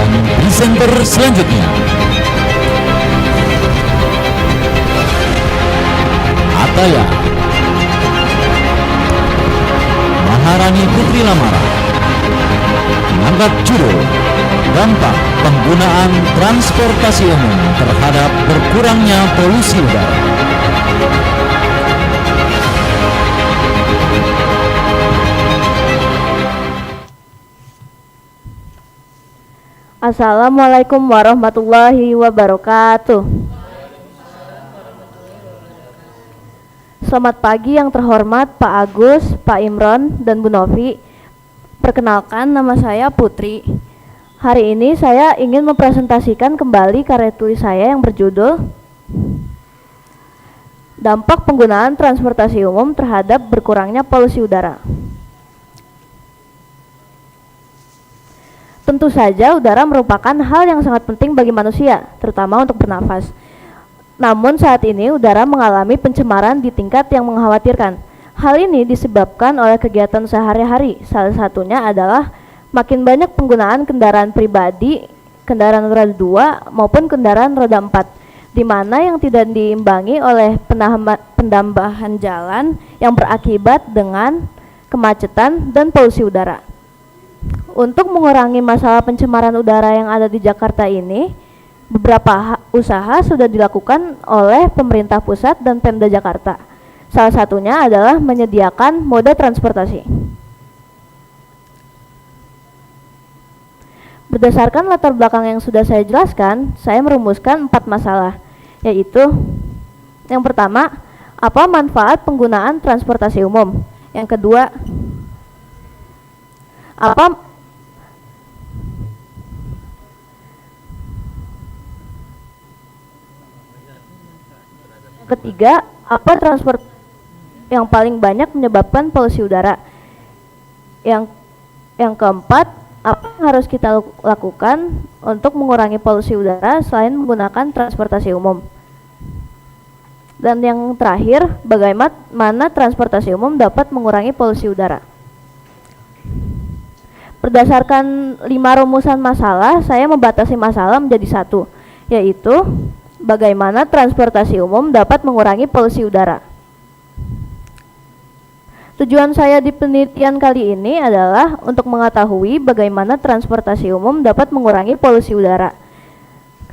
memperkenalkan presenter selanjutnya. Ataya Maharani Putri Lamara mengangkat judul dampak penggunaan transportasi umum terhadap berkurangnya polusi udara. Assalamualaikum warahmatullahi wabarakatuh. Selamat pagi yang terhormat Pak Agus, Pak Imron, dan Bu Novi. Perkenalkan, nama saya Putri. Hari ini saya ingin mempresentasikan kembali karya tulis saya yang berjudul Dampak Penggunaan Transportasi Umum Terhadap Berkurangnya Polusi Udara. Tentu saja udara merupakan hal yang sangat penting bagi manusia, terutama untuk bernafas. Namun saat ini udara mengalami pencemaran di tingkat yang mengkhawatirkan. Hal ini disebabkan oleh kegiatan sehari-hari. Salah satunya adalah makin banyak penggunaan kendaraan pribadi, kendaraan roda 2 maupun kendaraan roda 4, di mana yang tidak diimbangi oleh penambahan jalan yang berakibat dengan kemacetan dan polusi udara. Untuk mengurangi masalah pencemaran udara yang ada di Jakarta ini, beberapa usaha sudah dilakukan oleh pemerintah pusat dan Pemda Jakarta. Salah satunya adalah menyediakan moda transportasi. Berdasarkan latar belakang yang sudah saya jelaskan, saya merumuskan 4 masalah, yaitu yang pertama, apa manfaat penggunaan transportasi umum? Yang kedua, ketiga, apa transport yang paling banyak menyebabkan polusi udara? Yang keempat, apa yang harus kita lakukan untuk mengurangi polusi udara selain menggunakan transportasi umum? Dan yang terakhir, bagaimana transportasi umum dapat mengurangi polusi udara? Berdasarkan 5 rumusan masalah, saya membatasi masalah menjadi 1, yaitu bagaimana transportasi umum dapat mengurangi polusi udara. Tujuan saya di penelitian kali ini adalah untuk mengetahui bagaimana transportasi umum dapat mengurangi polusi udara.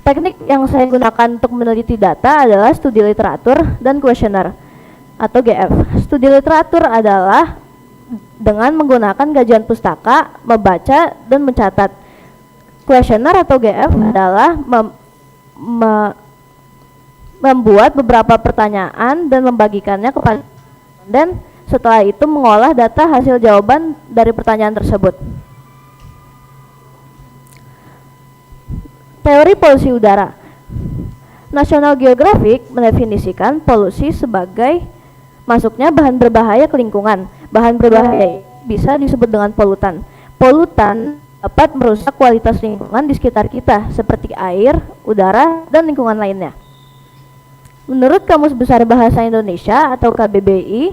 Teknik yang saya gunakan untuk meneliti data adalah studi literatur dan kuesioner atau GF. Studi literatur adalah dengan menggunakan kajian pustaka, membaca, dan mencatat. Kuesioner atau GF adalah membuat beberapa pertanyaan dan membagikannya kepada responden, setelah itu mengolah data hasil jawaban dari pertanyaan tersebut. Teori polusi udara. National Geographic mendefinisikan polusi sebagai masuknya bahan berbahaya ke lingkungan. Bahan berbahaya bisa disebut dengan polutan. Polutan dapat merusak kualitas lingkungan di sekitar kita, seperti air, udara, dan lingkungan lainnya. Menurut Kamus Besar Bahasa Indonesia atau KBBI,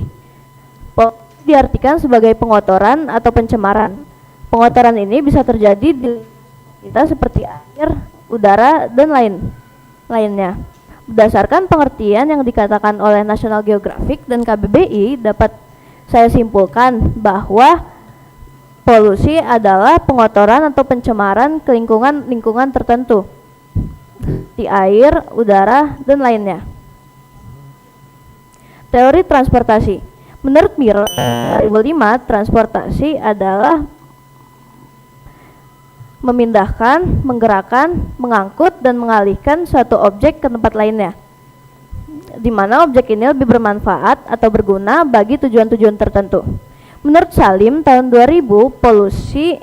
polusi diartikan sebagai pengotoran atau pencemaran. Pengotoran ini bisa terjadi di kita seperti air, udara, dan lainnya. Berdasarkan pengertian yang dikatakan oleh National Geographic dan KBBI, dapat saya simpulkan bahwa polusi adalah pengotoran atau pencemaran ke lingkungan tertentu, di air, udara, dan lainnya. Teori transportasi. Menurut Miller 2005, transportasi adalah memindahkan, menggerakkan, mengangkut, dan mengalihkan suatu objek ke tempat lainnya, di mana objek ini lebih bermanfaat atau berguna bagi tujuan-tujuan tertentu. Menurut Salim tahun 2000, polusi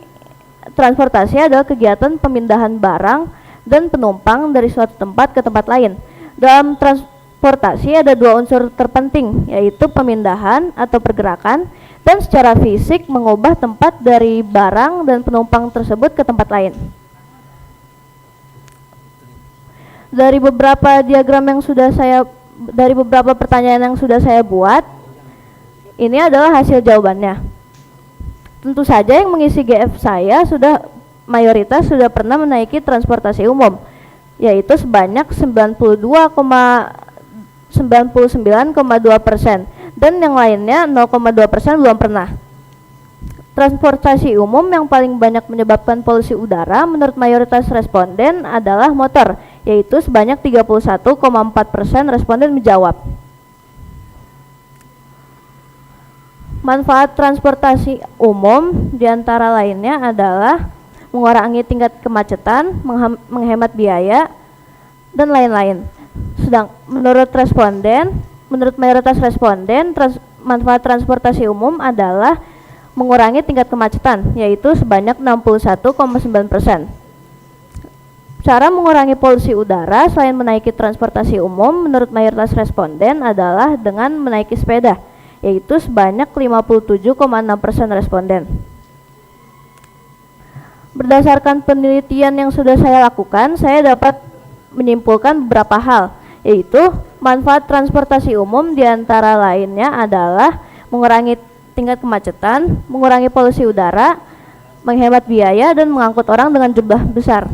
transportasi adalah kegiatan pemindahan barang dan penumpang dari suatu tempat ke tempat lain. Dalam transportasi ada 2 unsur terpenting, yaitu pemindahan atau pergerakan dan secara fisik mengubah tempat dari barang dan penumpang tersebut ke tempat lain. Dari beberapa pertanyaan yang sudah saya buat, ini adalah hasil jawabannya. Tentu saja yang mengisi GF saya sudah mayoritas sudah pernah menaiki transportasi umum, yaitu sebanyak 99,2%, dan yang lainnya 0,2% belum pernah. Transportasi umum yang paling banyak menyebabkan polusi udara menurut mayoritas responden adalah motor, yaitu sebanyak 31,4% responden menjawab. Manfaat transportasi umum diantara lainnya adalah mengurangi tingkat kemacetan, menghemat biaya, dan lain-lain. Sedang menurut mayoritas responden, manfaat transportasi umum adalah mengurangi tingkat kemacetan, yaitu sebanyak 61,9%. Cara mengurangi polusi udara selain menaiki transportasi umum menurut mayoritas responden adalah dengan menaiki sepeda, yaitu sebanyak 57,6% responden. Berdasarkan penelitian yang sudah saya lakukan, saya dapat menyimpulkan beberapa hal, yaitu manfaat transportasi umum diantara lainnya adalah mengurangi tingkat kemacetan, mengurangi polusi udara, menghemat biaya, dan mengangkut orang dengan jumlah besar.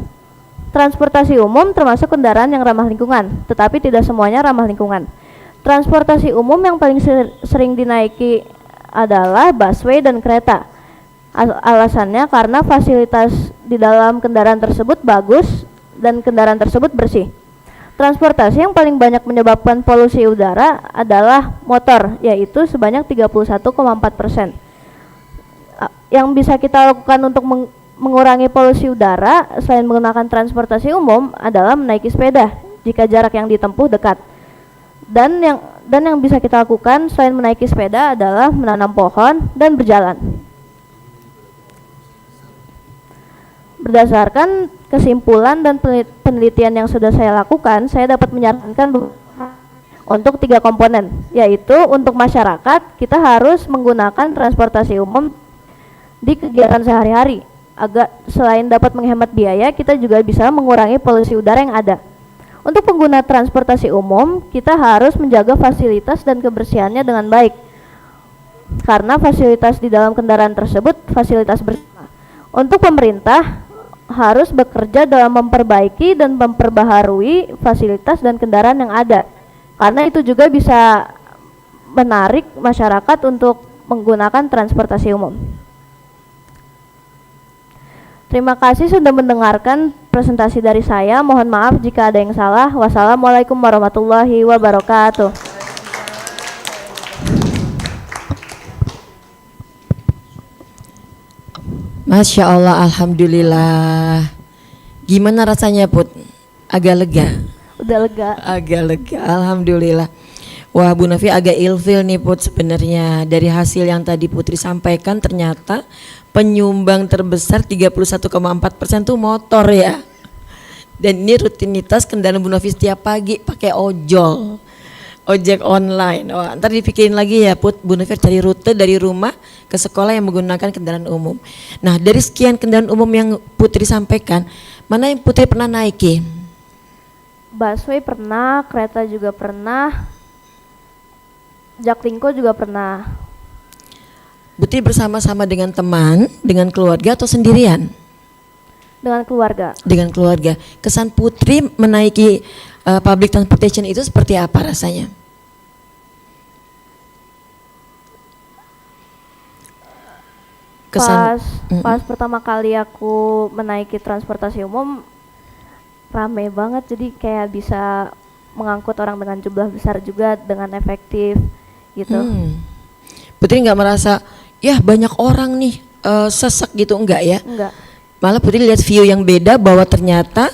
Transportasi umum termasuk kendaraan yang ramah lingkungan, tetapi tidak semuanya ramah lingkungan. Transportasi umum yang paling sering dinaiki adalah busway dan kereta. Alasannya karena fasilitas di dalam kendaraan tersebut bagus dan kendaraan tersebut bersih. Transportasi yang paling banyak menyebabkan polusi udara adalah motor, yaitu sebanyak 31,4%. Yang bisa kita lakukan untuk mengurangi polusi udara selain menggunakan transportasi umum adalah menaiki sepeda jika jarak yang ditempuh dekat. Dan yang bisa kita lakukan selain menaiki sepeda adalah menanam pohon dan berjalan. Berdasarkan kesimpulan dan penelitian yang sudah saya lakukan, saya dapat menyarankan untuk 3 komponen, yaitu untuk masyarakat, kita harus menggunakan transportasi umum di kegiatan sehari-hari. Selain dapat menghemat biaya, kita juga bisa mengurangi polusi udara yang ada. Untuk pengguna transportasi umum, kita harus menjaga fasilitas dan kebersihannya dengan baik, karena fasilitas di dalam kendaraan tersebut fasilitas bersama. Untuk pemerintah harus bekerja dalam memperbaiki dan memperbaharui fasilitas dan kendaraan yang ada, karena itu juga bisa menarik masyarakat untuk menggunakan transportasi umum. Terima kasih sudah mendengarkan presentasi dari saya. Mohon maaf jika ada yang salah. Wassalamualaikum warahmatullahi wabarakatuh. Masya Allah, alhamdulillah. Gimana rasanya, Put? Agak lega? Udah lega. Agak lega, alhamdulillah. Wah, Bu Novi agak ilfil nih, Put, sebenarnya. Dari hasil yang tadi Putri sampaikan, ternyata penyumbang terbesar 31,4% tuh motor ya. Dan ini rutinitas kendaraan Bu Novi setiap pagi pakai ojek online. Wah, ntar dipikirin lagi ya, Put, Bu Novi cari rute dari rumah ke sekolah yang menggunakan kendaraan umum. Nah, dari sekian kendaraan umum yang Putri sampaikan, mana yang Putri pernah naiki? Busway pernah, kereta juga pernah, Jaklingko juga pernah. Putri bersama-sama dengan teman, dengan keluarga atau sendirian? Dengan keluarga. Dengan keluarga. Kesan Putri menaiki public transportation itu seperti apa rasanya? Pas pertama kali aku menaiki transportasi umum, rame banget, jadi kayak bisa mengangkut orang dengan jumlah besar juga dengan efektif gitu. Putri nggak merasa ya banyak orang nih sesek gitu, enggak ya? Enggak. Malah Putri lihat view yang beda bahwa ternyata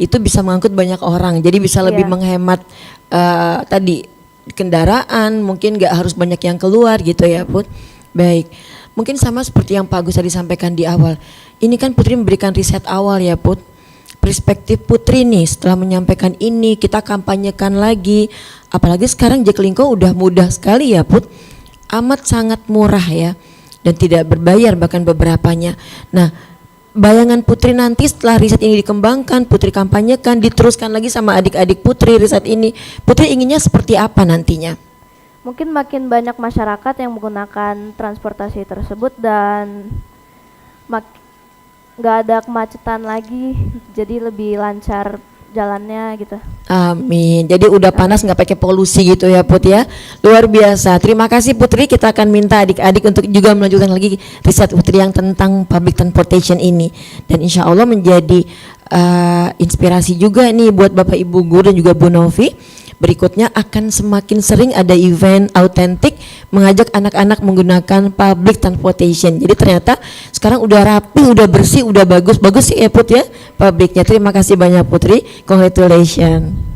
itu bisa mengangkut banyak orang, jadi bisa lebih menghemat tadi kendaraan, mungkin nggak harus banyak yang keluar gitu ya, Put. Baik, mungkin sama seperti yang Pak Agus tadi sampaikan di awal. Ini kan Putri memberikan riset awal ya, Put. Perspektif Putri nih setelah menyampaikan ini, kita kampanyekan lagi. Apalagi sekarang Jaklingko udah mudah sekali ya, Put. Amat sangat murah ya, dan tidak berbayar bahkan beberapanya. Nah, bayangan Putri nanti setelah riset ini dikembangkan, Putri kampanyekan, diteruskan lagi sama adik-adik Putri riset ini, Putri inginnya seperti apa nantinya? Mungkin makin banyak masyarakat yang menggunakan transportasi tersebut dan nggak ada kemacetan lagi, jadi lebih lancar jalannya gitu. Amin. Jadi udah panas nggak pakai polusi gitu ya Put ya. Luar biasa. Terima kasih Putri. Kita akan minta adik-adik untuk juga melanjutkan lagi riset Putri yang tentang public transportation ini. Dan insya Allah menjadi inspirasi juga nih buat Bapak Ibu Guru dan juga Bu Novi. Berikutnya akan semakin sering ada event autentik mengajak anak-anak menggunakan public transportation. Jadi ternyata sekarang udah rapi, udah bersih, udah bagus sih ya Put ya publiknya. Terima kasih banyak Putri. Congratulations.